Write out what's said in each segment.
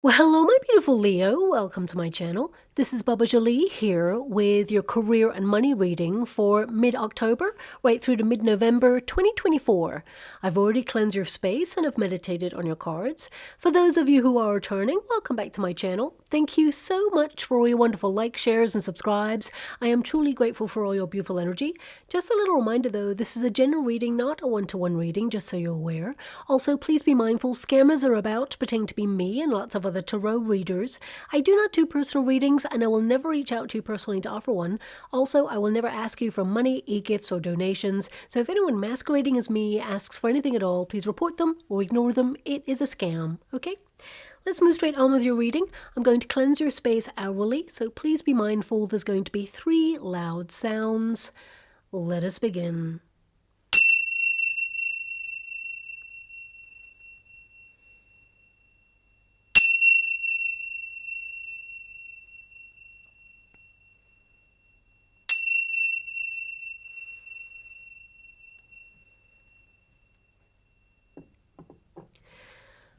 Well, hello, my beautiful Leo. Welcome to my channel. This is Baba Jolie here with your career and money reading for mid-October right through to mid-November 2024. I've already cleansed your space and have meditated on your cards. For those of you who are returning, welcome back to my channel. Thank you so much for all your wonderful likes, shares, and subscribes. I am truly grateful for all your beautiful energy. Just a little reminder though, this is a general reading, not a one-to-one reading, just so you're aware. Also, please be mindful, scammers are about, pretending to be me and lots of other tarot readers. I do not do personal readings, and I will never reach out to you personally to offer one. Also, I will never ask you for money, e-gifts, or donations. So if anyone masquerading as me asks for anything at all, please report them or ignore them. It is a scam, okay? Let's move straight on with your reading. I'm going to cleanse your space hourly, so please be mindful there's going to be 3 loud sounds. Let us begin.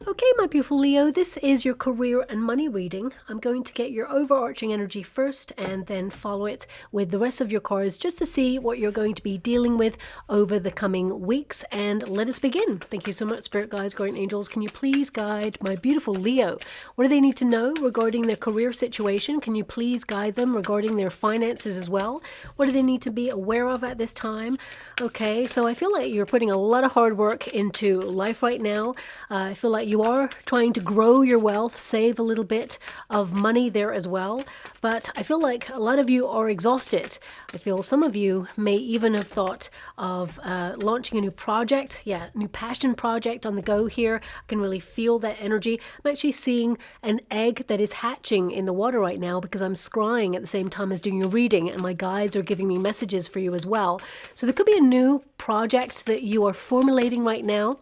Okay, my beautiful Leo, this is your career and money reading. I'm going to get your overarching energy first and then follow it with the rest of your cards just to see what you're going to be dealing with over the coming weeks. And let us begin. Thank you so much, Spirit Guides, Guardian Angels. Can you please guide my beautiful Leo? What do they need to know regarding their career situation? Can you please guide them regarding their finances as well? What do they need to be aware of at this time? Okay, so I feel like you're putting a lot of hard work into life right now. I feel like you are trying to grow your wealth, save a little bit of money there as well. But I feel like a lot of you are exhausted. I feel some of you may even have thought of launching a new project. Yeah, new passion project on the go here. I can really feel that energy. I'm actually seeing an egg that is hatching in the water right now because I'm scrying at the same time as doing your reading, and my guides are giving me messages for you as well. So there could be a new project that you are formulating right now.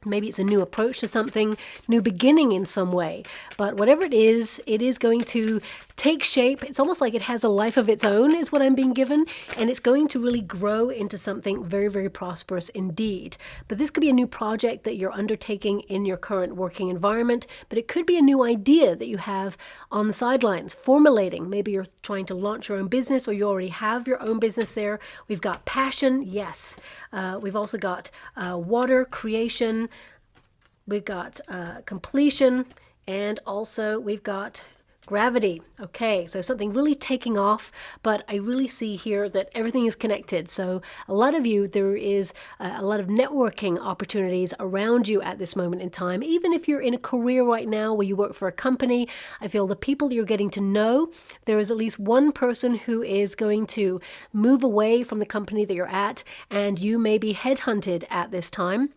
Maybe it's a new approach to something, new beginning in some way. But whatever it is going to take shape. It's almost like it has a life of its own is what I'm being given. And it's going to really grow into something very, very prosperous indeed. But this could be a new project that you're undertaking in your current working environment. But it could be a new idea that you have on the sidelines, formulating. Maybe you're trying to launch your own business, or you already have your own business there. We've got passion, yes. We've also got water, creation. We've got completion, and also we've got gravity. Okay, so something really taking off, but I really see here that everything is connected. So a lot of you, there is a lot of networking opportunities around you at this moment in time. Even if you're in a career right now where you work for a company, I feel the people you're getting to know, there is at least one person who is going to move away from the company that you're at, and you may be headhunted at this time.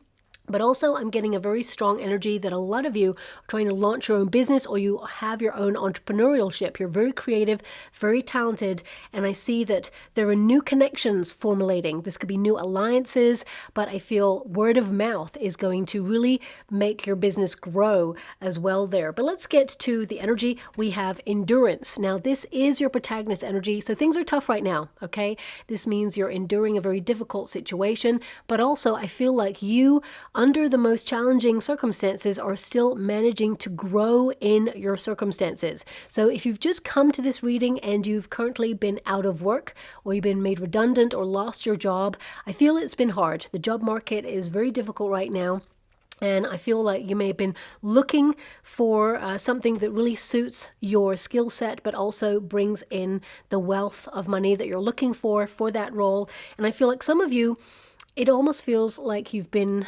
But also I'm getting a very strong energy that a lot of you are trying to launch your own business, or you have your own entrepreneurship. You're very creative, very talented, and I see that there are new connections formulating. This could be new alliances, but I feel word of mouth is going to really make your business grow as well there. But let's get to the energy. We have endurance. Now this is your protagonist energy, so things are tough right now, okay? This means you're enduring a very difficult situation, but also I feel like you, under the most challenging circumstances, are still managing to grow in your circumstances. So if you've just come to this reading and you've currently been out of work, or you've been made redundant or lost your job, I feel it's been hard. The job market is very difficult right now. And I feel like you may have been looking for something that really suits your skill set, but also brings in the wealth of money that you're looking for that role. And I feel like some of you, it almost feels like you've been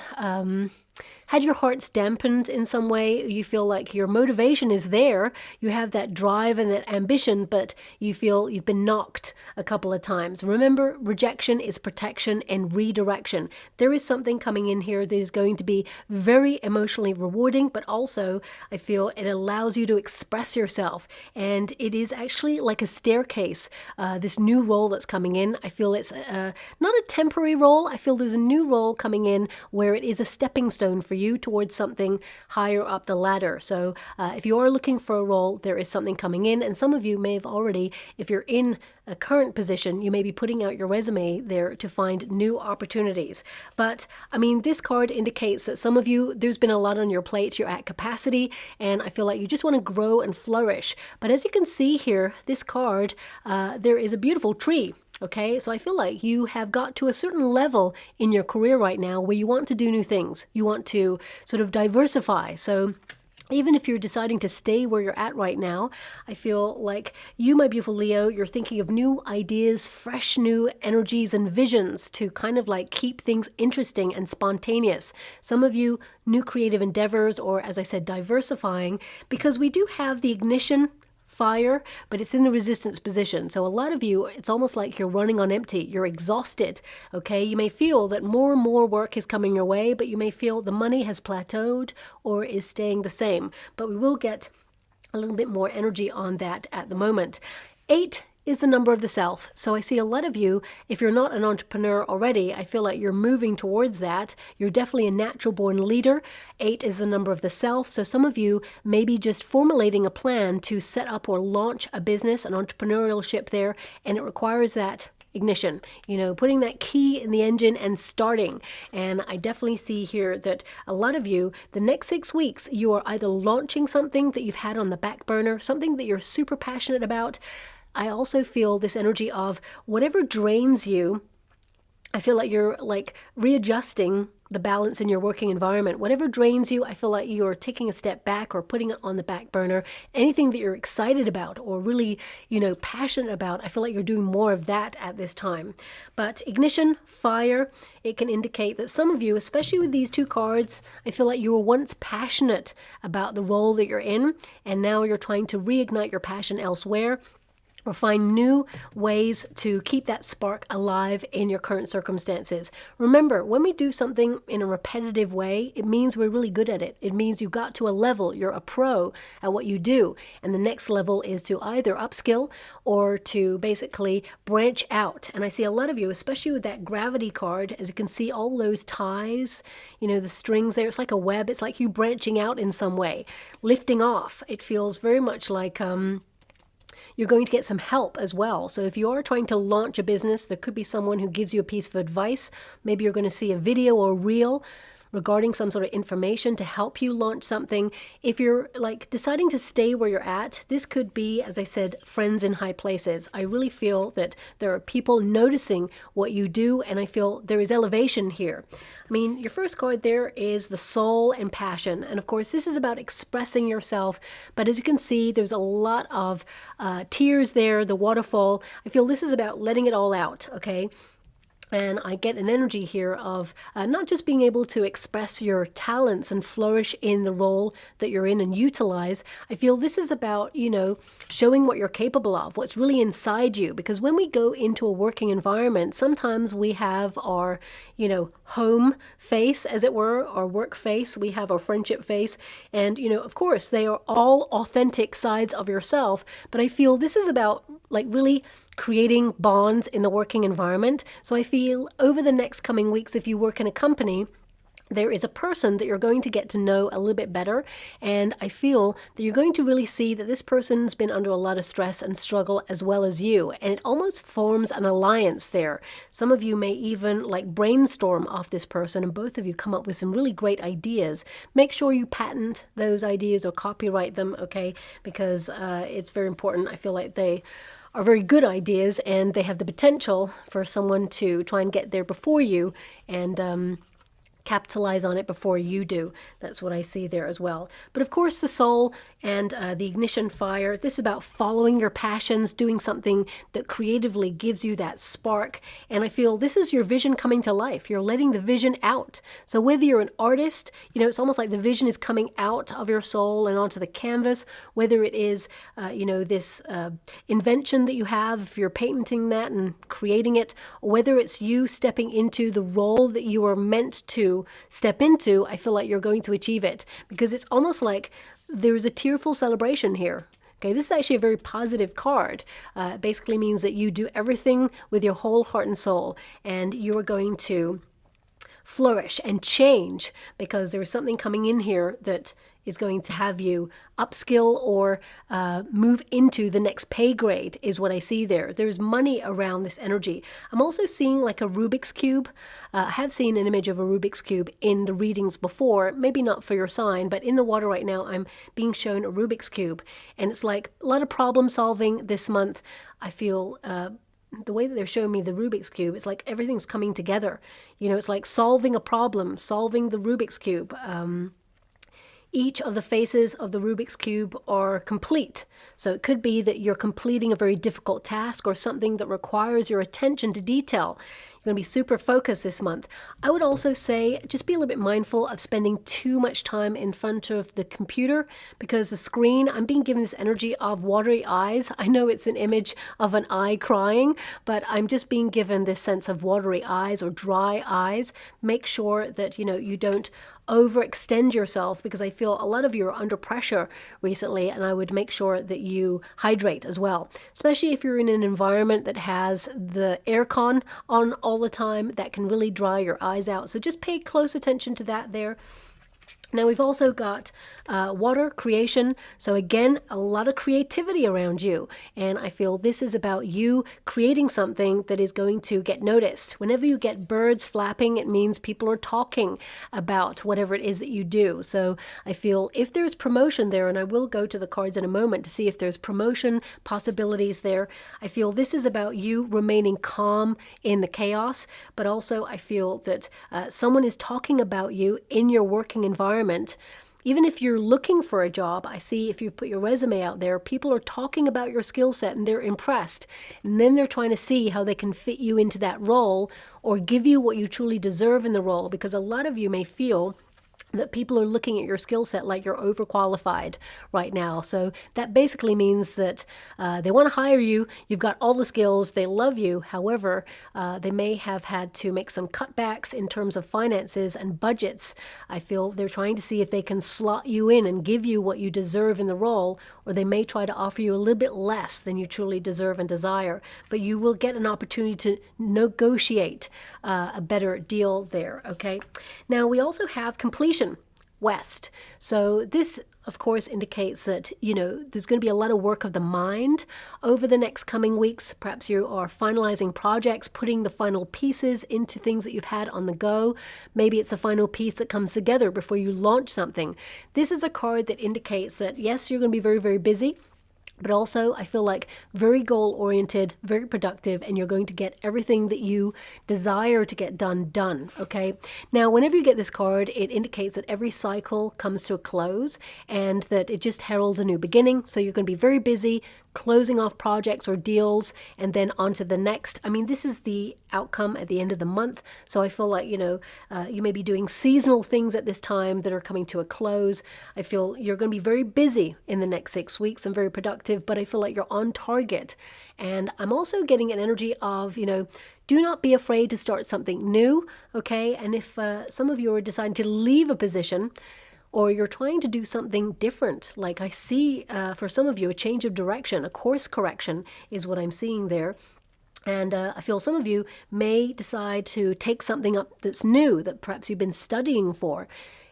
had your hearts dampened in some way. You feel like your motivation is there. You have that drive and that ambition, but you feel you've been knocked a couple of times. Remember, rejection is protection and redirection. There is something coming in here that is going to be very emotionally rewarding, but also I feel it allows you to express yourself. And it is actually like a staircase, this new role that's coming in. I feel it's not a temporary role. I feel there's a new role coming in where it is a stepping stone for you towards something higher up the ladder. So if you are looking for a role, there is something coming in, and some of you may have already, if you're in a current position, you may be putting out your resume there to find new opportunities. But I mean, this card indicates that some of you, there's been a lot on your plate, you're at capacity, and I feel like you just want to grow and flourish. But as you can see here, this card, there is a beautiful tree. Okay, so I feel like you have got to a certain level in your career right now where you want to do new things. You want to sort of diversify. So even if you're deciding to stay where you're at right now, I feel like you, my beautiful Leo, you're thinking of new ideas, fresh new energies and visions to kind of like keep things interesting and spontaneous. Some of you, new creative endeavors, or as I said, diversifying, because we do have the ignition fire, but it's in the resistance position. So a lot of you, it's almost like you're running on empty. You're exhausted. Okay, you may feel that more and more work is coming your way, but you may feel the money has plateaued or is staying the same. But we will get a little bit more energy on that at the moment. 8 is the number of the self. So I see a lot of you, if you're not an entrepreneur already, I feel like you're moving towards that. You're definitely a natural born leader. 8 is the number of the self. So some of you may be just formulating a plan to set up or launch a business, an entrepreneurship there, and it requires that ignition, you know, putting that key in the engine and starting. And I definitely see here that a lot of you, the next 6 weeks, you are either launching something that you've had on the back burner, something that you're super passionate about. I also feel this energy of whatever drains you. I feel like you're like readjusting the balance in your working environment. Whatever drains you, I feel like you're taking a step back or putting it on the back burner. Anything that you're excited about or really, you know, passionate about, I feel like you're doing more of that at this time. But ignition, fire, it can indicate that some of you, especially with these 2 cards, I feel like you were once passionate about the role that you're in, and now you're trying to reignite your passion elsewhere, or find new ways to keep that spark alive in your current circumstances. Remember, when we do something in a repetitive way, it means we're really good at it. It means you got to a level, you're a pro at what you do. And the next level is to either upskill or to basically branch out. And I see a lot of you, especially with that gravity card, as you can see all those ties, you know, the strings there, it's like a web. It's like you branching out in some way, lifting off. It feels very much like, you're going to get some help as well. So if you are trying to launch a business, there could be someone who gives you a piece of advice. Maybe you're going to see a video or reel regarding some sort of information to help you launch something. If you're like deciding to stay where you're at, this could be, as I said, friends in high places. I really feel that there are people noticing what you do, and I feel there is elevation here. I mean, your first card there is the soul and passion. And of course, this is about expressing yourself. But as you can see, there's a lot of tears there, the waterfall. I feel this is about letting it all out, okay? And I get an energy here of not just being able to express your talents and flourish in the role that you're in and utilize. I feel this is about, you know, showing what you're capable of, what's really inside you. Because when we go into a working environment, sometimes we have our, you know, home face, as it were, our work face. We have our friendship face. And, you know, of course, they are all authentic sides of yourself. But I feel this is about like really creating bonds in the working environment. So I feel over the next coming weeks, if you work in a company, there is a person that you're going to get to know a little bit better. And I feel that you're going to really see that this person's been under a lot of stress and struggle as well as you. And it almost forms an alliance there. Some of you may even like brainstorm off this person, and both of you come up with some really great ideas. Make sure you patent those ideas or copyright them, okay? Because it's very important. I feel like they are very good ideas, and they have the potential for someone to try and get there before you and capitalize on it before you do. That's what I see there as well. But of course, the soul and the ignition fire, this is about following your passions, doing something that creatively gives you that spark. And I feel this is your vision coming to life. You're letting the vision out. So whether you're an artist, you know, it's almost like the vision is coming out of your soul and onto the canvas, whether it is, you know, this invention that you have, if you're patenting that and creating it, or whether it's you stepping into the role that you are meant to step into, I feel like you're going to achieve it, because it's almost like there's a tearful celebration here. Okay, this is actually a very positive card. It basically means that you do everything with your whole heart and soul, and you are going to flourish and change, because there's something coming in here that is going to have you upskill or move into the next pay grade, is what I see there. There's money around this energy. I'm also seeing like a Rubik's Cube. I have seen an image of a Rubik's Cube in the readings before, maybe not for your sign, but in the water right now, I'm being shown a Rubik's Cube. And it's like a lot of problem solving this month. I feel the way that they're showing me the Rubik's Cube, it's like everything's coming together. You know, it's like solving a problem, solving the Rubik's Cube. Each of the faces of the Rubik's Cube are complete. So it could be that you're completing a very difficult task or something that requires your attention to detail. You're going to be super focused this month. I would also say just be a little bit mindful of spending too much time in front of the computer, because the screen, I'm being given this energy of watery eyes. I know it's an image of an eye crying, but I'm just being given this sense of watery eyes or dry eyes. Make sure that, you know, you don't overextend yourself, because I feel a lot of you are under pressure recently, and I would make sure that you hydrate as well, especially if you're in an environment that has the aircon on all the time. That can really dry your eyes out, so just pay close attention to that there. Now we've also got water creation. So again, a lot of creativity around you. And I feel this is about you creating something that is going to get noticed. Whenever you get birds flapping, it means people are talking about whatever it is that you do. So I feel if there's promotion there, and I will go to the cards in a moment to see if there's promotion possibilities there, I feel this is about you remaining calm in the chaos. But also I feel that someone is talking about you in your working environment. Even if you're looking for a job, I see if you put your resume out there, people are talking about your skill set and they're impressed. And then they're trying to see how they can fit you into that role or give you what you truly deserve in the role, because a lot of you may feel that people are looking at your skill set like you're overqualified right now. So that basically means that they want to hire you. You've got all the skills. They love you. However, they may have had to make some cutbacks in terms of finances and budgets. I feel they're trying to see if they can slot you in and give you what you deserve in the role, or they may try to offer you a little bit less than you truly deserve and desire. But you will get an opportunity to negotiate a better deal there, okay? Now, we also have completion. West. So this, of course, indicates that, you know, there's going to be a lot of work of the mind over the next coming weeks. Perhaps you are finalizing projects, putting the final pieces into things that you've had on the go. Maybe it's a final piece that comes together before you launch something. This is a card that indicates that, yes, you're going to be very, very busy. But also, I feel like very goal-oriented, very productive, and you're going to get everything that you desire to get done, okay? Now, whenever you get this card, it indicates that every cycle comes to a close and that it just heralds a new beginning. So you're going to be very busy closing off projects or deals and then on to the next. I mean, this is the outcome at the end of the month. So I feel like, you know, you may be doing seasonal things at this time that are coming to a close. I feel you're going to be very busy in the next 6 weeks and very productive, but I feel like you're on target. And I'm also getting an energy of, you know, do not be afraid to start something new, okay? And if some of you are deciding to leave a position, or you're trying to do something different, like I see for some of you, a change of direction, a course correction is what I'm seeing there. And I feel some of you may decide to take something up that's new, that perhaps you've been studying for.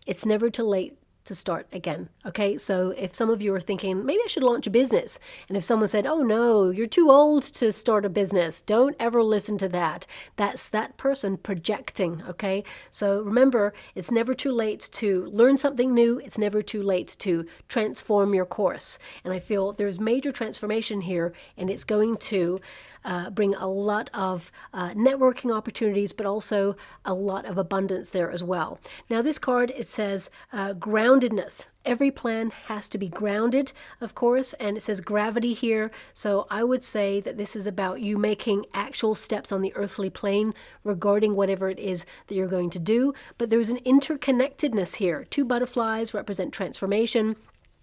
It's never too late to start again, okay? So if some of you are thinking, maybe I should launch a business, and if someone said, oh no, you're too old to start a business, don't ever listen to that. That's that person projecting, okay? So remember, it's never too late to learn something new. It's never too late to transform your course. And I feel there's major transformation here, and it's going to bring a lot of networking opportunities, but also a lot of abundance there as well. Now this card, it says groundedness. Every plan has to be grounded, of course, and it says gravity here. So I would say that this is about you making actual steps on the earthly plane regarding whatever it is that you're going to do. But there's an interconnectedness here. 2 butterflies represent transformation.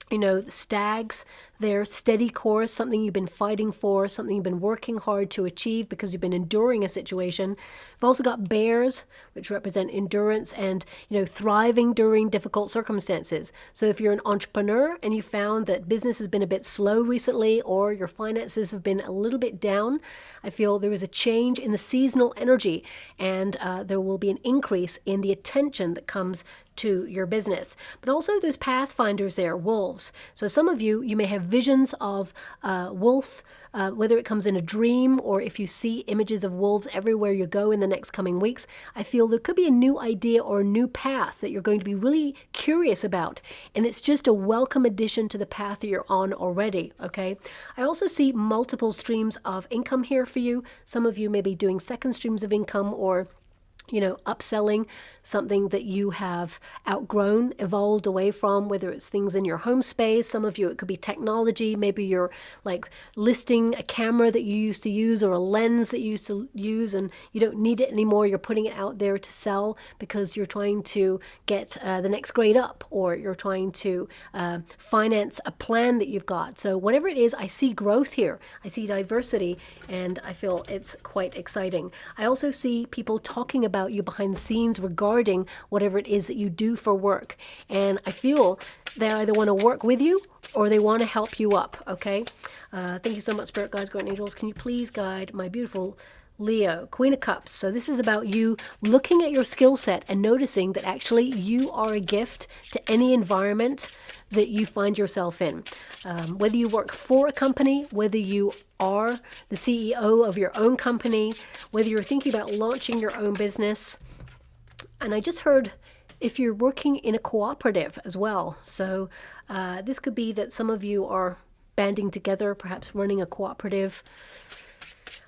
you know, the stags, their steady course, something you've been fighting for, something you've been working hard to achieve because you've been enduring a situation. We've also got bears, which represent endurance and, you know, thriving during difficult circumstances. So if you're an entrepreneur and you found that business has been a bit slow recently, or your finances have been a little bit down, I feel there is a change in the seasonal energy, and there will be an increase in the attention that comes to your business. But also there's pathfinders there, wolves. So some of you may have visions of wolf, whether it comes in a dream or if you see images of wolves everywhere you go in the next coming weeks. I feel there could be a new idea or a new path that you're going to be really curious about, and it's just a welcome addition to the path that you're on already, okay? I also see multiple streams of income here for you. Some of you may be doing second streams of income, or, you know, upselling something that you have outgrown, evolved away from, whether it's things in your home space. Some of you, it could be technology. Maybe you're like listing a camera that you used to use or a lens that you used to use and you don't need it anymore. You're putting it out there to sell because you're trying to get the next grade up, or you're trying to finance a plan that you've got. So whatever it is, I see growth here. I see diversity, and I feel it's quite exciting. I also see people talking about you behind the scenes regarding whatever it is that you do for work. And I feel they either want to work with you or they want to help you up, okay? Thank you so much, Spirit Guides, Guardian Angels. Can you please guide my beautiful Leo, Queen of Cups? So this is about you looking at your skill set and noticing that actually you are a gift to any environment that you find yourself in. Whether you work for a company, whether you are the CEO of your own company, whether you're thinking about launching your own business. And I just heard if you're working in a cooperative as well. So this could be that some of you are banding together, perhaps running a cooperative.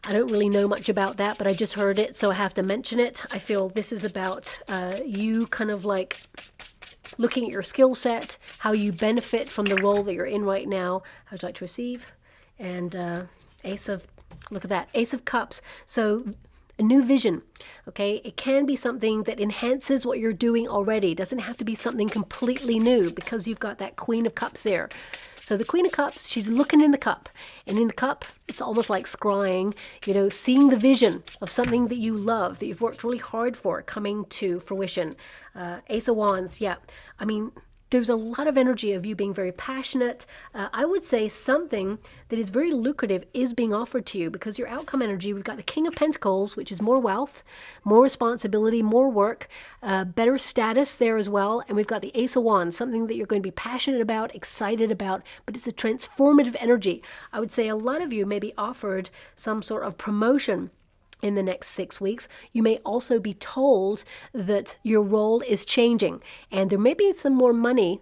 I don't really know much about that, but I just heard it, so I have to mention it. I feel this is about you kind of like looking at your skill set, how you benefit from the role that you're in right now. How would you like to receive? And look at that, Ace of Cups. So a new vision, okay? It can be something that enhances what you're doing already. It doesn't have to be something completely new, because you've got that Queen of Cups there. So the Queen of Cups, she's looking in the cup. And in the cup, it's almost like scrying, you know, seeing the vision of something that you love, that you've worked really hard for, coming to fruition. Ace of Wands, yeah. I mean, there's a lot of energy of you being very passionate. I would say something that is very lucrative is being offered to you, because your outcome energy, we've got the King of Pentacles, which is more wealth, more responsibility, more work, better status there as well. And we've got the Ace of Wands, something that you're going to be passionate about, excited about, but it's a transformative energy. I would say a lot of you may be offered some sort of promotion in the next 6 weeks. You may also be told that your role is changing, and there may be some more money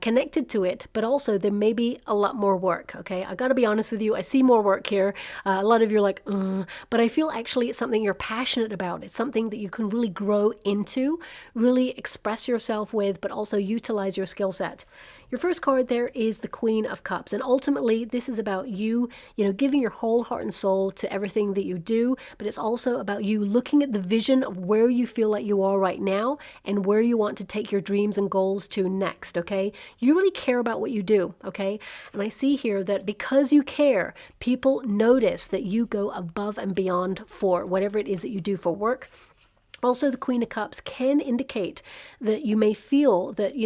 connected to it, but also there may be a lot more work, okay? I got to be honest with you, I see more work here. A lot of you are like, but I feel actually it's something you're passionate about. It's something that you can really grow into, really express yourself with, but also utilize your skill set. Your first card there is the Queen of Cups, and ultimately this is about you, giving your whole heart and soul to everything that you do, but it's also about you looking at the vision of where you feel like you are right now and where you want to take your dreams and goals to next, okay? You really care about what you do, okay? And I see here that because you care, people notice that you go above and beyond for whatever it is that you do for work. Also, the Queen of Cups can indicate that you may feel that,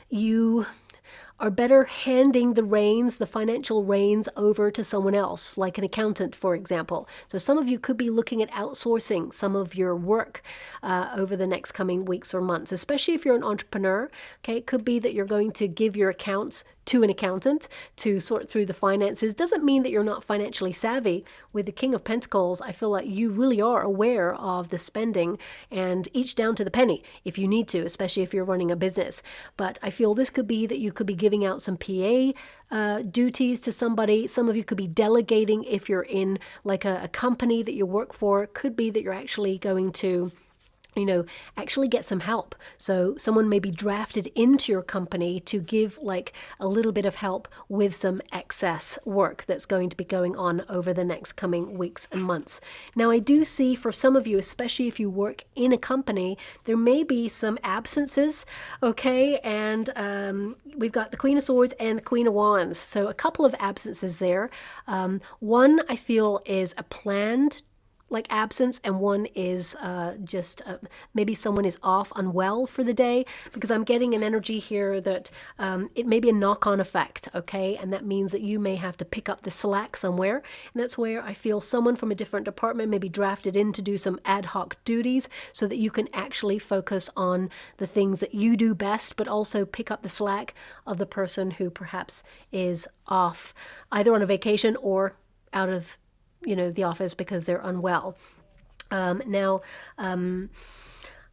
you are better handing the reins, the financial reins, over to someone else, like an accountant, for example. So some of you could be looking at outsourcing some of your work over the next coming weeks or months, especially if you're an entrepreneur. Okay, it could be that you're going to give your accounts to an accountant to sort through the finances. Doesn't mean that you're not financially savvy. With the King of Pentacles, I feel like you really are aware of the spending, and each down to the penny if you need to, especially if you're running a business. But I feel this could be that you could be giving out some PA duties to somebody. Some of you could be delegating if you're in like a company that you work for. It could be that you're actually going to actually get some help. So someone may be drafted into your company to give like a little bit of help with some excess work that's going to be going on over the next coming weeks and months. Now, I do see for some of you, especially if you work in a company, there may be some absences, okay? And we've got the Queen of Swords and the Queen of Wands. So a couple of absences there. One I feel is a planned like absence, and one is just maybe someone is off unwell for the day, because I'm getting an energy here that it may be a knock-on effect, okay? And that means that you may have to pick up the slack somewhere, and that's where I feel someone from a different department may be drafted in to do some ad hoc duties so that you can actually focus on the things that you do best, but also pick up the slack of the person who perhaps is off either on a vacation or out of the office because they're unwell.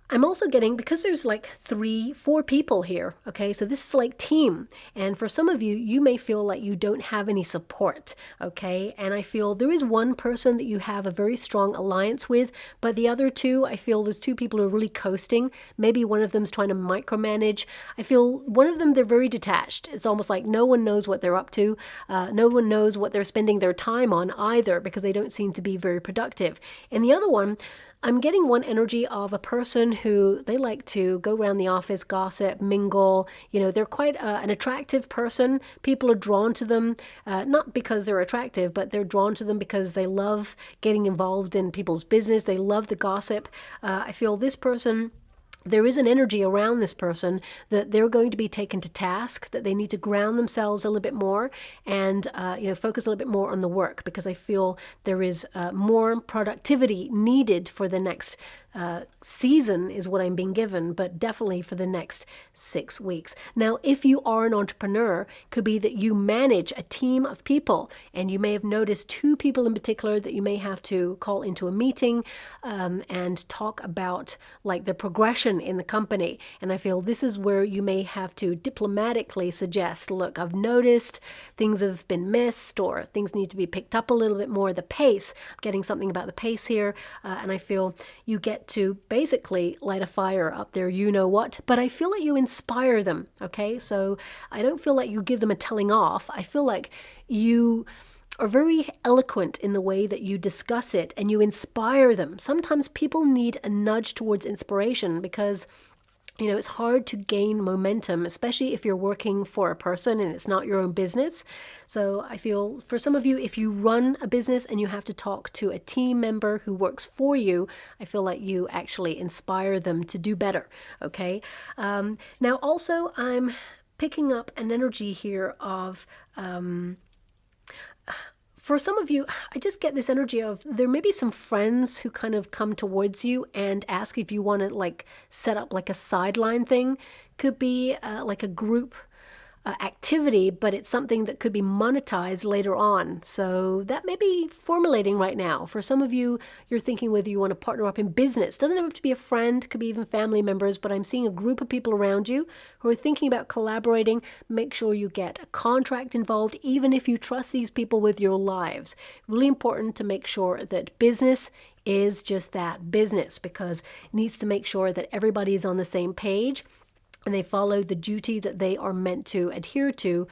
I'm also getting, because there's like 3-4 people here, okay, so this is like team, and for some of you, you may feel like you don't have any support, okay, and I feel there is one person that you have a very strong alliance with, but the other two, I feel there's 2 people who are really coasting. Maybe one of them's trying to micromanage. I feel one of them, they're very detached. It's almost like no one knows what they're up to. No one knows what they're spending their time on either, because they don't seem to be very productive. And the other one, I'm getting one energy of a person who they like to go around the office, gossip, mingle. They're quite an attractive person. People are drawn to them, not because they're attractive, but they're drawn to them because they love getting involved in people's business. They love the gossip. I feel this person, there is an energy around this person that they're going to be taken to task, that they need to ground themselves a little bit more and, focus a little bit more on the work, because I feel there is more productivity needed for the next season is what I'm being given, but definitely for the next 6 weeks. Now, if you are an entrepreneur, it could be that you manage a team of people, and you may have noticed 2 people in particular that you may have to call into a meeting and talk about like the progression in the company. And I feel this is where you may have to diplomatically suggest, look, I've noticed things have been missed, or things need to be picked up a little bit more. The pace, I'm getting something about the pace here, and I feel you get to basically light a fire up there, but I feel like you inspire them, okay? So I don't feel like you give them a telling off. I feel like you are very eloquent in the way that you discuss it, and you inspire them. Sometimes people need a nudge towards inspiration, because it's hard to gain momentum, especially if you're working for a person and it's not your own business. So I feel for some of you, if you run a business and you have to talk to a team member who works for you, I feel like you actually inspire them to do better, okay? Now also, I'm picking up an energy here of... for some of you, I just get this energy of there may be some friends who kind of come towards you and ask if you want to like set up like a sideline thing. Could be like a group activity, but it's something that could be monetized later on. So that may be formulating right now. For some of you, you're thinking whether you want to partner up in business. Doesn't have to be a friend, could be even family members, but I'm seeing a group of people around you who are thinking about collaborating. Make sure you get a contract involved, even if you trust these people with your lives. Really important to make sure that business is just that, business, because it needs to make sure that everybody is on the same page and they follow the duty that they are meant to adhere to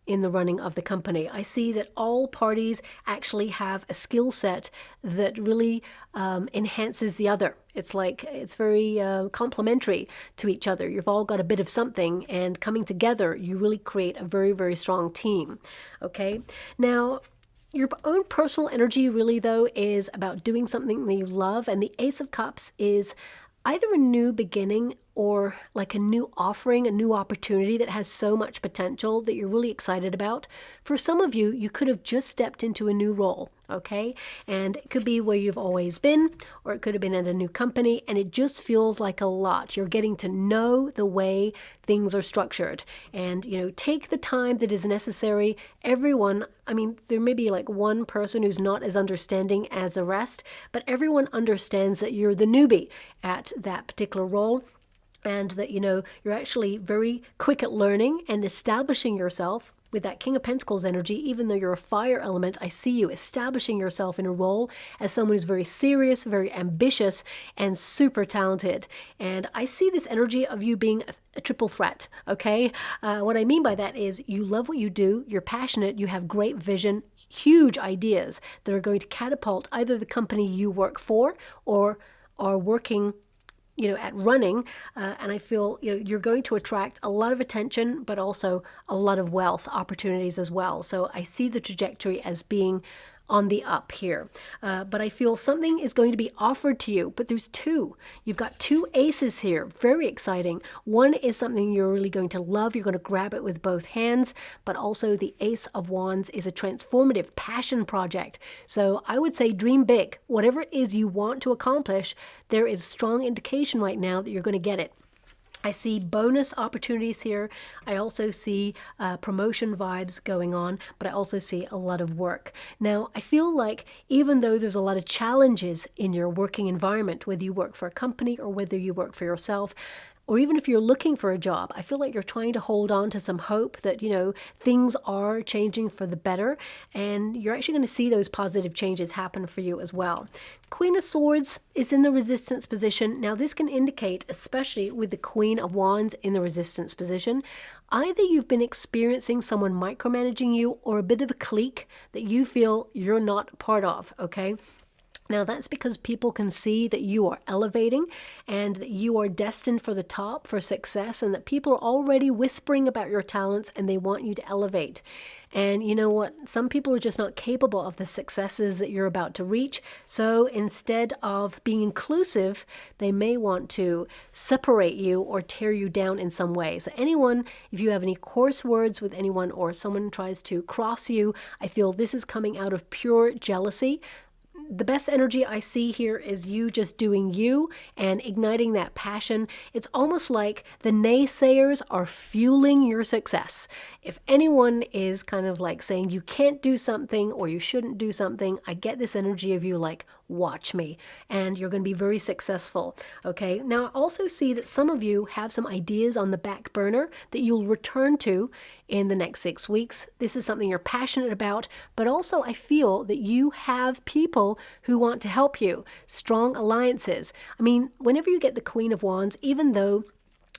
in the running of the company. I see that all parties actually have a skill set that really enhances the other. It's like, it's very complementary to each other. You've all got a bit of something, and coming together, you really create a very, very strong team. Okay? Now, your own personal energy really, though, is about doing something that you love, and the Ace of Cups is either a new beginning or like a new offering, a new opportunity that has so much potential that you're really excited about. For some of you, you could have just stepped into a new role, okay? And it could be where you've always been, or it could have been at a new company, and it just feels like a lot. You're getting to know the way things are structured, and, take the time that is necessary. Everyone, there may be like one person who's not as understanding as the rest, but everyone understands that you're the newbie at that particular role, and that, you're actually very quick at learning and establishing yourself. with that King of Pentacles energy, even though you're a fire element, I see you establishing yourself in a role as someone who's very serious, very ambitious, and super talented. And I see this energy of you being a triple threat, okay? What I mean by that is you love what you do, you're passionate, you have great vision, huge ideas that are going to catapult either the company you work for or are working at running, and I feel you're going to attract a lot of attention, but also a lot of wealth opportunities as well. So I see the trajectory as being on the up here, but I feel something is going to be offered to you, but there's two. You've got two aces here, very exciting. One is something you're really going to love, you're going to grab it with both hands, but also the Ace of Wands is a transformative passion project. So I would say dream big. Whatever it is you want to accomplish, there is strong indication right now that you're going to get it. I see bonus opportunities here. I also see promotion vibes going on, but I also see a lot of work. Now, I feel like even though there's a lot of challenges in your working environment, whether you work for a company or whether you work for yourself, or even if you're looking for a job, I feel like you're trying to hold on to some hope that, things are changing for the better, and you're actually going to see those positive changes happen for you as well. Queen of Swords is in the resistance position. Now, this can indicate, especially with the Queen of Wands in the resistance position, either you've been experiencing someone micromanaging you or a bit of a clique that you feel you're not part of, okay? Now, that's because people can see that you are elevating and that you are destined for the top, for success, and that people are already whispering about your talents and they want you to elevate. And you know what? Some people are just not capable of the successes that you're about to reach. So instead of being inclusive, they may want to separate you or tear you down in some way. So anyone, if you have any coarse words with anyone or someone tries to cross you, I feel this is coming out of pure jealousy. The best energy I see here is you just doing you and igniting that passion. It's almost like the naysayers are fueling your success. If anyone is kind of like saying you can't do something or you shouldn't do something, I get this energy of you like, watch me, and you're going to be very successful. Okay, now I also see that some of you have some ideas on the back burner that you'll return to in the next 6 weeks. This is something you're passionate about, but also I feel that you have people who want to help you. Strong alliances. I mean, whenever you get the Queen of Wands, even though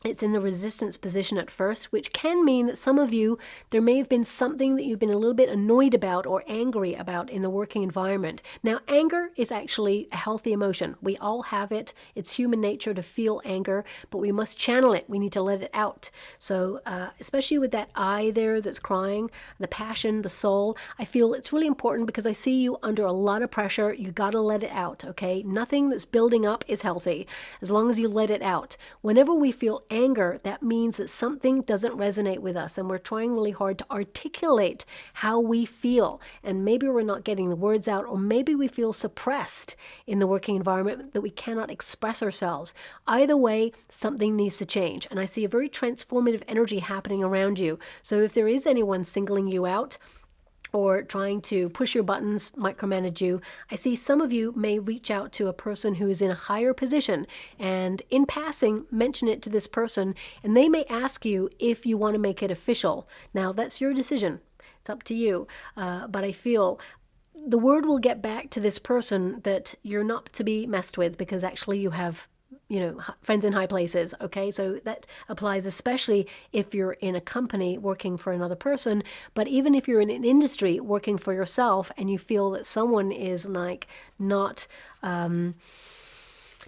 it's in the resistance position at first, which can mean that some of you, there may have been something that you've been a little bit annoyed about or angry about in the working environment. Now, anger is actually a healthy emotion. We all have it. It's human nature to feel anger, but we must channel it. We need to let it out. So especially with that eye there that's crying, the passion, the soul, I feel it's really important because I see you under a lot of pressure. You got to let it out, okay? Nothing that's building up is healthy as long as you let it out. Whenever we feel anger, that means that something doesn't resonate with us and we're trying really hard to articulate how we feel, and maybe we're not getting the words out, or maybe we feel suppressed in the working environment that we cannot express ourselves. Either way, something needs to change, and I see a very transformative energy happening around you. So if there is anyone singling you out or trying to push your buttons, micromanage you, I see some of you may reach out to a person who is in a higher position and in passing mention it to this person, and they may ask you if you want to make it official. Now, that's your decision. It's up to you. But I feel the word will get back to this person that you're not to be messed with because actually you have friends in high places, okay? So that applies especially if you're in a company working for another person, but even if you're in an industry working for yourself and you feel that someone is like not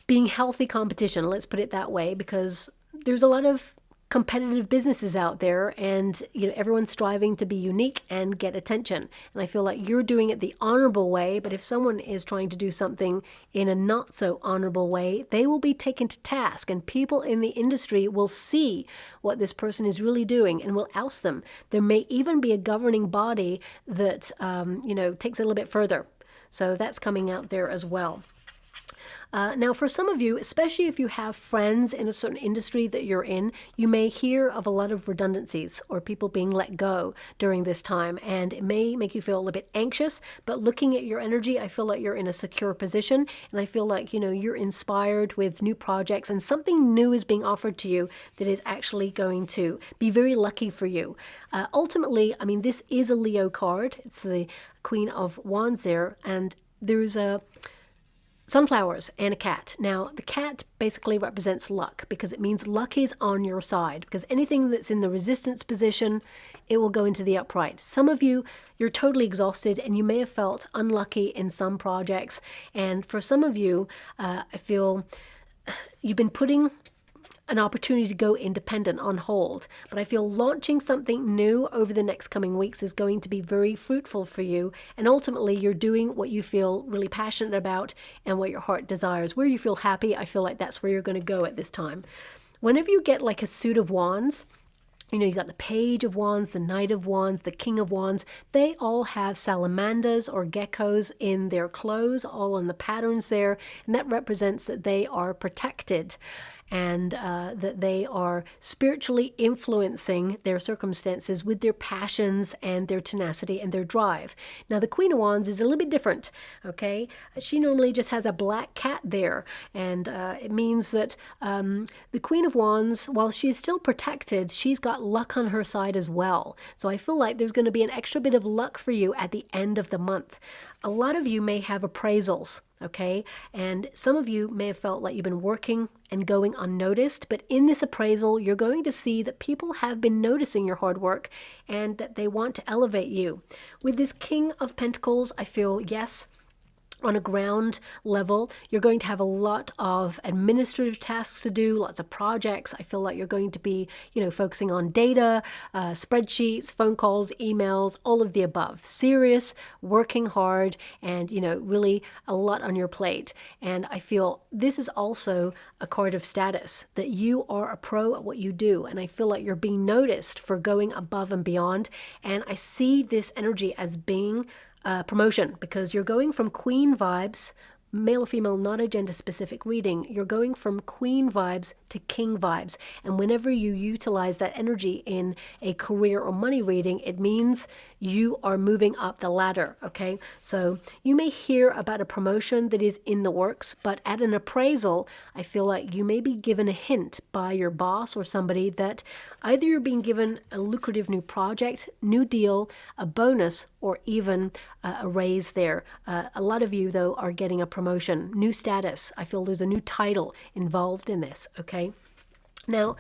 being healthy competition, let's put it that way, because there's a lot of competitive businesses out there, and everyone's striving to be unique and get attention, and I feel like you're doing it the honorable way. But if someone is trying to do something in a not so honorable way, they will be taken to task, and people in the industry will see what this person is really doing and will oust them. There may even be a governing body that takes it a little bit further, so that's coming out there as well. Now, for some of you, especially if you have friends in a certain industry that you're in, you may hear of a lot of redundancies or people being let go during this time, and it may make you feel a little bit anxious. But looking at your energy, I feel like you're in a secure position, and I feel like, you know, you're inspired with new projects, and something new is being offered to you that is actually going to be very lucky for you. Ultimately, I mean, this is a Leo card. It's the Queen of Wands there, and there's a sunflowers and a cat. Now, the cat basically represents luck because it means luck is on your side, because anything that's in the resistance position, it will go into the upright. Some of you, you're totally exhausted and you may have felt unlucky in some projects. And for some of you, I feel you've been putting an opportunity to go independent on hold. But I feel launching something new over the next coming weeks is going to be very fruitful for you. And ultimately, you're doing what you feel really passionate about and what your heart desires. Where you feel happy, I feel like that's where you're going to go at this time. Whenever you get like a suit of wands, you know, you got the Page of Wands, the Knight of Wands, the King of Wands. They all have salamanders or geckos in their clothes, all in the patterns there. And that represents that they are protected, and that they are spiritually influencing their circumstances with their passions and their tenacity and their drive. Now, the Queen of Wands is a little bit different, okay? She normally just has a black cat there, and it means that the Queen of Wands, while she is still protected, she's got luck on her side as well. So I feel like there's going to be an extra bit of luck for you at the end of the month. A lot of you may have appraisals, okay? And some of you may have felt like you've been working and going unnoticed, but in this appraisal, you're going to see that people have been noticing your hard work and that they want to elevate you. With this King of Pentacles, I feel, yes, on a ground level, you're going to have a lot of administrative tasks to do, lots of projects. I feel like you're going to be, you know, focusing on data, spreadsheets, phone calls, emails, all of the above. Serious, working hard, and, you know, really a lot on your plate. And I feel this is also a card of status, that you are a pro at what you do. And I feel like you're being noticed for going above and beyond. And I see this energy as being promotion, because you're going from queen vibes, male or female, not a gender specific reading. You're going from queen vibes to king vibes. And whenever you utilize that energy in a career or money reading, it means you are moving up the ladder, okay? So you may hear about a promotion that is in the works, but at an appraisal, I feel like you may be given a hint by your boss or somebody that either you're being given a lucrative new project, new deal, a bonus, or even a raise there. A lot of you, though, are getting a promotion, new status. I feel there's a new title involved in this, okay? Now,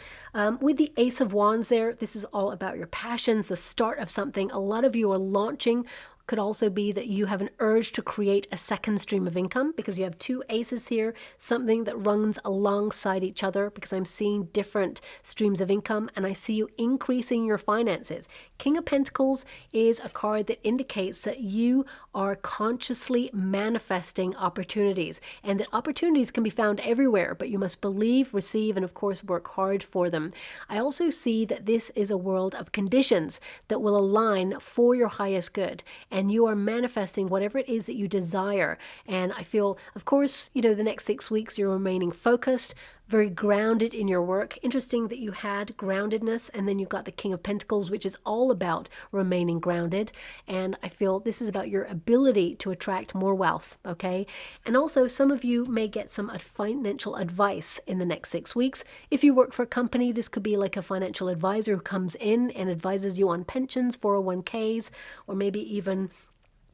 with the Ace of Wands there, this is all about your passions, the start of something. A lot of you are launching. Could also be that you have an urge to create a second stream of income, because you have two aces here, something that runs alongside each other, because I'm seeing different streams of income and I see you increasing your finances. King of Pentacles is a card that indicates that you are consciously manifesting opportunities, and that opportunities can be found everywhere, but you must believe, receive, and of course work hard for them. I also see that this is a world of conditions that will align for your highest good, and you are manifesting whatever it is that you desire. And I feel, of course, you know, the next 6 weeks you're remaining focused, very grounded in your work. Interesting that you had groundedness, and then you've got the King of Pentacles, which is all about remaining grounded. And I feel this is about your ability to attract more wealth, okay? And also, some of you may get some financial advice in the next 6 weeks. If you work for a company, this could be like a financial advisor who comes in and advises you on pensions, 401ks, or maybe even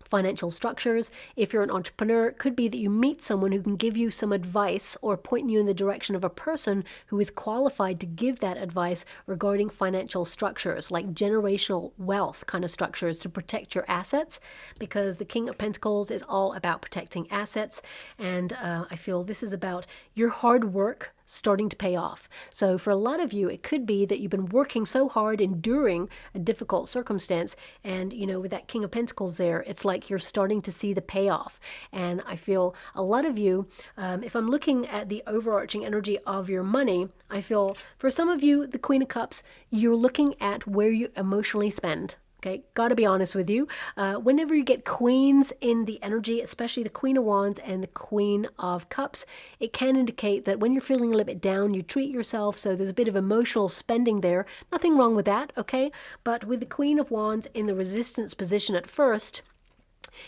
financial structures. If you're an entrepreneur, it could be that you meet someone who can give you some advice or point you in the direction of a person who is qualified to give that advice regarding financial structures, like generational wealth kind of structures to protect your assets, because the King of Pentacles is all about protecting assets. And I feel this is about your hard work starting to pay off. So for a lot of you, it could be that you've been working so hard, enduring a difficult circumstance, and you know, with that King of Pentacles there, it's like you're starting to see the payoff. And I feel a lot of you, if I'm looking at the overarching energy of your money, I feel for some of you, the Queen of Cups, you're looking at where you emotionally spend. Okay, gotta be honest with you. Whenever you get queens in the energy, especially the Queen of Wands and the Queen of Cups, it can indicate that when you're feeling a little bit down, you treat yourself. So there's a bit of emotional spending there. Nothing wrong with that, okay? But with the Queen of Wands in the resistance position at first,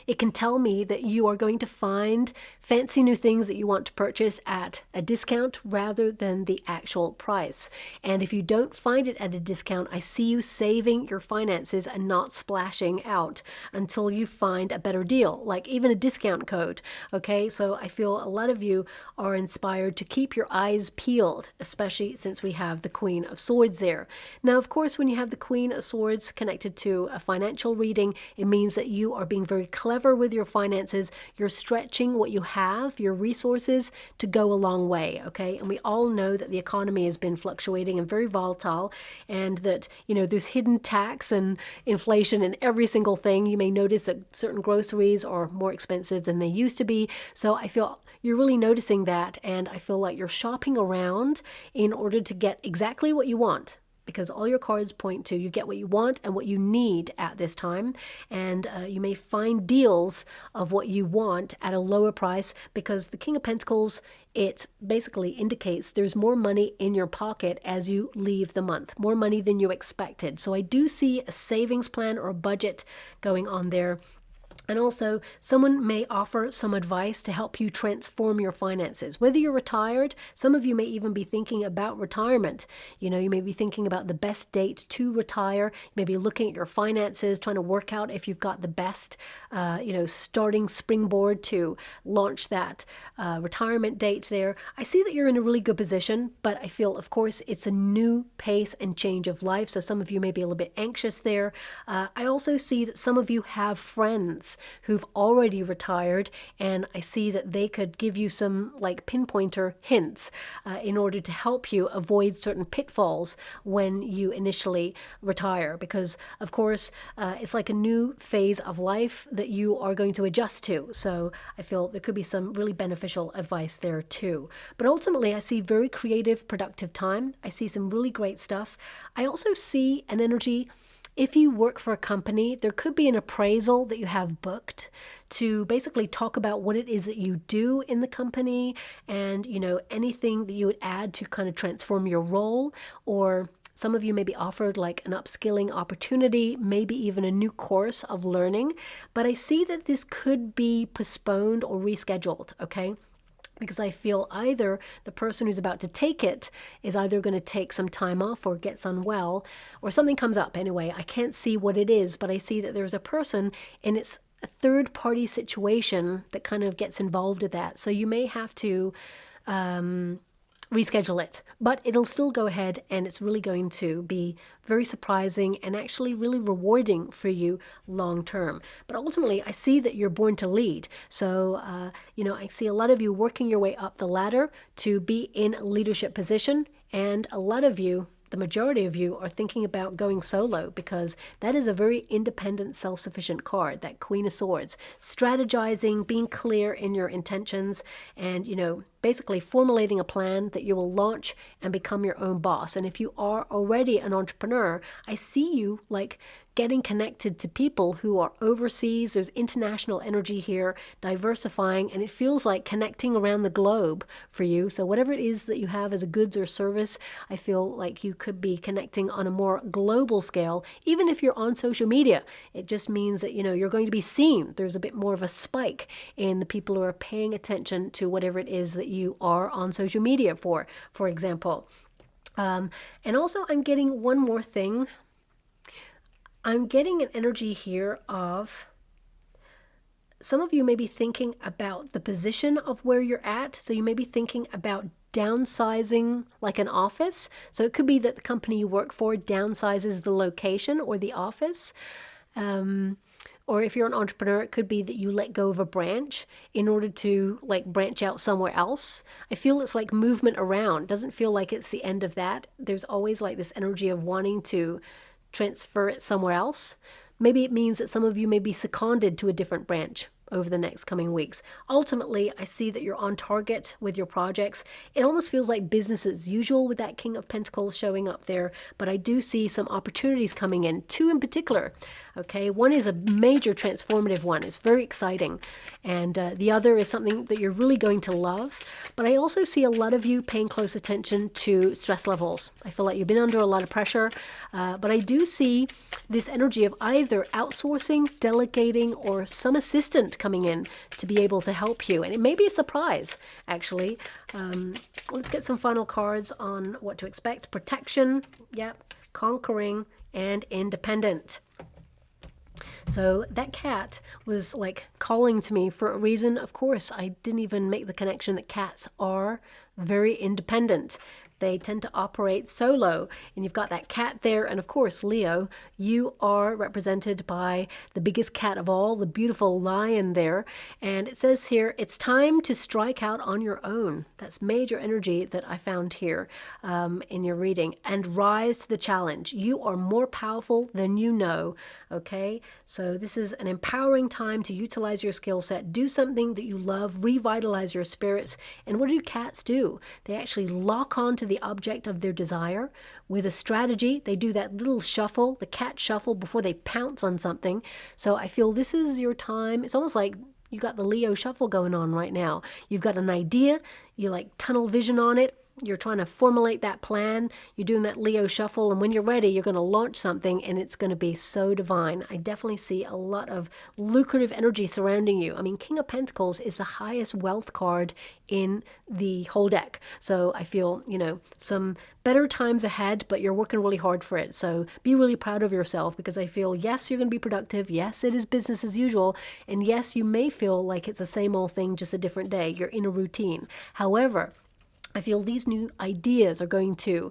it can tell me that you are going to find fancy new things that you want to purchase at a discount rather than the actual price. And if you don't find it at a discount, I see you saving your finances and not splashing out until you find a better deal, like even a discount code. Okay, so I feel a lot of you are inspired to keep your eyes peeled, especially since we have the Queen of Swords there. Now, of course, when you have the Queen of Swords connected to a financial reading, it means that you are being very clever with your finances. You're stretching what you have, your resources, to go a long way, okay? And we all know that the economy has been fluctuating and very volatile, and that, you know, there's hidden tax and inflation in every single thing. You may notice that certain groceries are more expensive than they used to be. So I feel you're really noticing that, and I feel like you're shopping around in order to get exactly what you want, because all your cards point to you get what you want and what you need at this time. And you may find deals of what you want at a lower price, because the King of Pentacles, it basically indicates there's more money in your pocket as you leave the month, more money than you expected. So I do see a savings plan or a budget going on there. And also, someone may offer some advice to help you transform your finances. Whether you're retired, some of you may even be thinking about retirement. You know, you may be thinking about the best date to retire. You may be looking at your finances, trying to work out if you've got the best, starting springboard to launch that retirement date there. I see that you're in a really good position, but I feel, of course, it's a new pace and change of life. So some of you may be a little bit anxious there. I also see that some of you have friends who've already retired, and I see that they could give you some like pinpointer hints in order to help you avoid certain pitfalls when you initially retire, because of course it's like a new phase of life that you are going to adjust to. So I feel there could be some really beneficial advice there too. But ultimately I see very creative, productive time. I see some really great stuff. I also see an energy. If you work for a company, there could be an appraisal that you have booked to basically talk about what it is that you do in the company, and, you know, anything that you would add to kind of transform your role. Or some of you may be offered like an upskilling opportunity, maybe even a new course of learning. But I see that this could be postponed or rescheduled, okay? Because I feel either the person who's about to take it is either going to take some time off or gets unwell, or something comes up. Anyway, I can't see what it is, but I see that there's a person, and it's a third party situation that kind of gets involved with that. So you may have to reschedule it, but it'll still go ahead, and it's really going to be very surprising and actually really rewarding for you long term. But ultimately, I see that you're born to lead. So, I see a lot of you working your way up the ladder to be in a leadership position, and a lot of you, the majority of you, are thinking about going solo, because that is a very independent, self-sufficient card, that Queen of Swords. Strategizing, being clear in your intentions, and, basically formulating a plan that you will launch and become your own boss. And if you are already an entrepreneur, I see you like getting connected to people who are overseas. There's international energy here, diversifying, and it feels like connecting around the globe for you. So whatever it is that you have as a goods or service, I feel like you could be connecting on a more global scale. Even if you're on social media, it just means that, you're going to be seen. There's a bit more of a spike in the people who are paying attention to whatever it is that you are on social media for example. And also I'm getting one more thing. I'm getting an energy here of some of you may be thinking about the position of where you're at. So you may be thinking about downsizing like an office. So it could be that the company you work for downsizes the location or the office. Or if you're an entrepreneur, it could be that you let go of a branch in order to like branch out somewhere else. I feel it's like movement around. It doesn't feel like it's the end of that. There's always like this energy of wanting to transfer it somewhere else. Maybe it means that some of you may be seconded to a different branch. over the next coming weeks. Ultimately, I see that you're on target with your projects. It almost feels like business as usual with that King of Pentacles showing up there, but I do see some opportunities coming in, two in particular. Okay, one is a major transformative one. It's very exciting. And the other is something that you're really going to love. But I also see a lot of you paying close attention to stress levels. I feel like you've been under a lot of pressure. But I do see this energy of either outsourcing, delegating, or some assistant coming in to be able to help you. And it may be a surprise, actually. Let's get some final cards on what to expect. Protection, yep, conquering, and independent. So that cat was like calling to me for a reason. Of course, I didn't even make the connection that cats are very independent. They tend to operate solo, and you've got that cat there. And of course, Leo, you are represented by the biggest cat of all, the beautiful lion there. And it says here, it's time to strike out on your own. That's major energy that I found here in your reading. And rise to the challenge. You are more powerful than you know. Okay, so this is an empowering time to utilize your skill set. Do something that you love, revitalize your spirits. And what do cats do? They actually lock on to the object of their desire with a strategy. They do that little shuffle, the cat shuffle, before they pounce on something. So I feel this is your time. It's almost like you got the Leo shuffle going on right now. You've got an idea, you like tunnel vision on it. You're trying to formulate that plan. You're doing that Leo shuffle, and when you're ready, you're going to launch something, and it's going to be so divine. I definitely see a lot of lucrative energy surrounding you. I mean, King of Pentacles is the highest wealth card in the whole deck. So I feel, you know, some better times ahead, but you're working really hard for it. So be really proud of yourself, because I feel, yes, you're going to be productive. Yes, it is business as usual. And yes, you may feel like it's the same old thing, just a different day. You're in a routine. However, I feel these new ideas are going to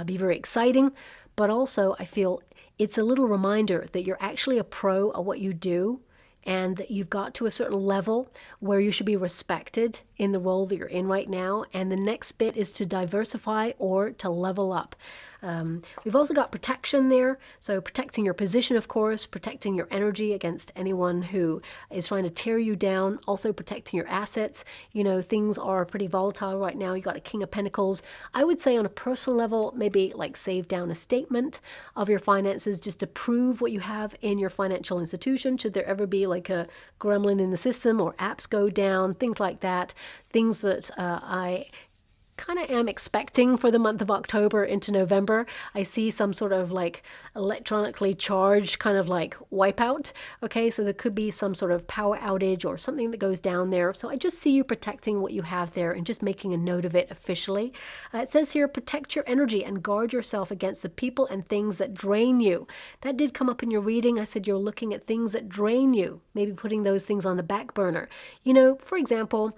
be very exciting, but also I feel it's a little reminder that you're actually a pro at what you do, and that you've got to a certain level where you should be respected in the role that you're in right now. And the next bit is to diversify or to level up. We've also got protection there. So protecting your position, of course, protecting your energy against anyone who is trying to tear you down, also protecting your assets. You know, things are pretty volatile right now. You got a King of Pentacles. I would say on a personal level, maybe like save down a statement of your finances just to prove what you have in your financial institution. Should there ever be like a gremlin in the system or apps go down, things like that. Things that I kind of am expecting for the month of October into November. I see some sort of like electronically charged kind of like wipeout. Okay, so there could be some sort of power outage or something that goes down there. So I just see you protecting what you have there and just making a note of it officially. It says here, protect your energy and guard yourself against the people and things that drain you. That did come up in your reading. I said you're looking at things that drain you, maybe putting those things on the back burner. You know, for example,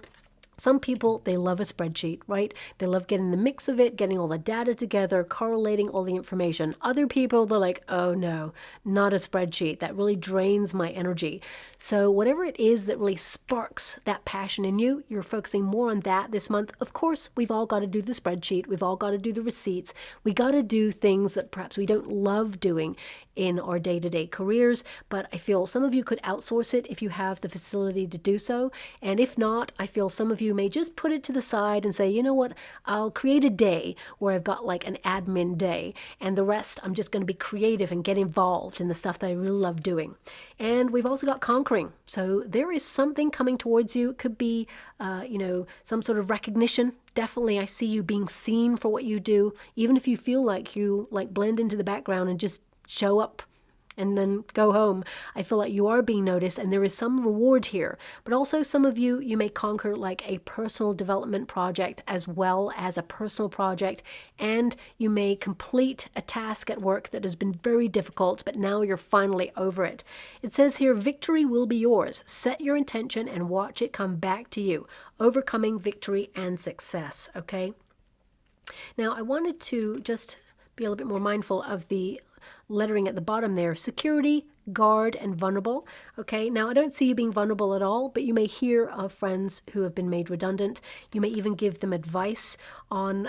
some people, they love a spreadsheet, right? They love getting the mix of it, getting all the data together, correlating all the information. Other people, they're like, oh no, not a spreadsheet. That really drains my energy. So whatever it is that really sparks that passion in you, you're focusing more on that this month. Of course, we've all got to do the spreadsheet. We've all got to do the receipts. We got to do things that perhaps we don't love doing in our day-to-day careers, but I feel some of you could outsource it if you have the facility to do so. And if not, I feel some of you may just put it to the side and say, you know what, I'll create a day where I've got like an admin day, and the rest I'm just going to be creative and get involved in the stuff that I really love doing. And we've also got conquering. So there is something coming towards you. It could be, you know, some sort of recognition. Definitely, I see you being seen for what you do, even if you feel like you like blend into the background and just show up and then go home. I feel like you are being noticed, and there is some reward here. But also some of you, you may conquer like a personal development project as well as a personal project, and you may complete a task at work that has been very difficult, but now you're finally over it. It says here, victory will be yours. Set your intention and watch it come back to you. Overcoming, victory, and success, okay? Now, I wanted to just be a little bit more mindful of the lettering at the bottom there. Security, guard and vulnerable. Okay, now I don't see you being vulnerable at all, but you may hear of friends who have been made redundant. You may even give them advice on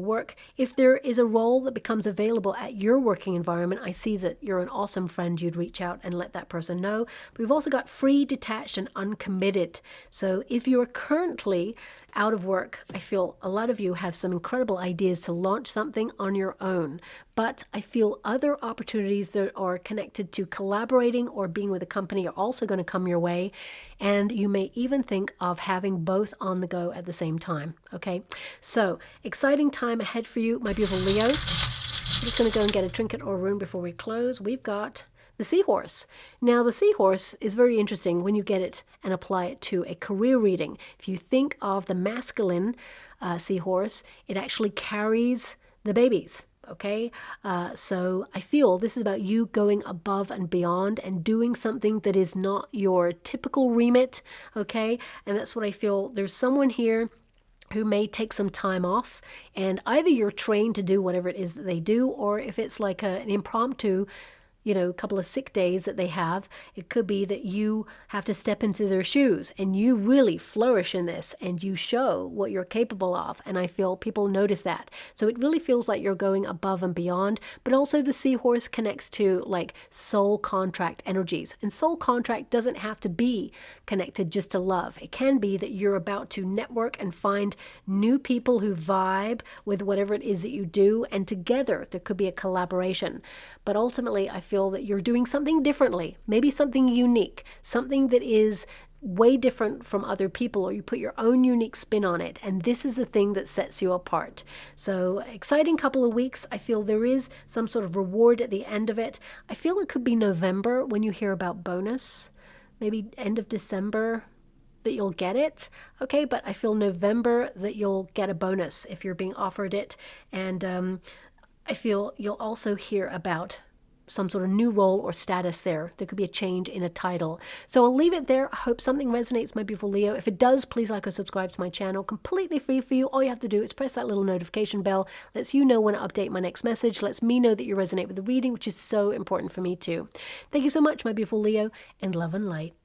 work. If there is a role that becomes available at your working environment, I see that you're an awesome friend. You'd reach out and let that person know. But we've also got free, detached, and uncommitted. So if you're currently out of work, I feel a lot of you have some incredible ideas to launch something on your own, but I feel other opportunities that are connected to collaborating or being with a company are also going to come your way, and you may even think of having both on the go at the same time. Okay, so exciting time ahead for you, my beautiful Leo. I'm just going to go and get a trinket or a rune before we close. We've got the seahorse. Now, the seahorse is very interesting when you get it and apply it to a career reading. If you think of the masculine seahorse, it actually carries the babies. Okay, so I feel this is about you going above and beyond and doing something that is not your typical remit. Okay, and that's what I feel. There's someone here who may take some time off, and either you're trained to do whatever it is that they do, or if it's like an impromptu couple of sick days that they have, it could be that you have to step into their shoes and you really flourish in this and you show what you're capable of. And I feel people notice that. So it really feels like you're going above and beyond, but also the seahorse connects to like soul contract energies. And soul contract doesn't have to be connected just to love. It can be that you're about to network and find new people who vibe with whatever it is that you do. And together there could be a collaboration. But ultimately, I feel that you're doing something differently, maybe something unique, something that is way different from other people, or you put your own unique spin on it. And this is the thing that sets you apart. So exciting couple of weeks. I feel there is some sort of reward at the end of it. I feel it could be November when you hear about bonus, maybe end of December that you'll get it. Okay, but I feel November that you'll get a bonus if you're being offered it. And I feel you'll also hear about some sort of new role or status there. There could be a change in a title. So I'll leave it there. I hope something resonates, my beautiful Leo. If it does, please like or subscribe to my channel. Completely free for you. All you have to do is press that little notification bell. Lets you know when I update my next message. Lets me know that you resonate with the reading, which is so important for me too. Thank you so much, my beautiful Leo, and love and light.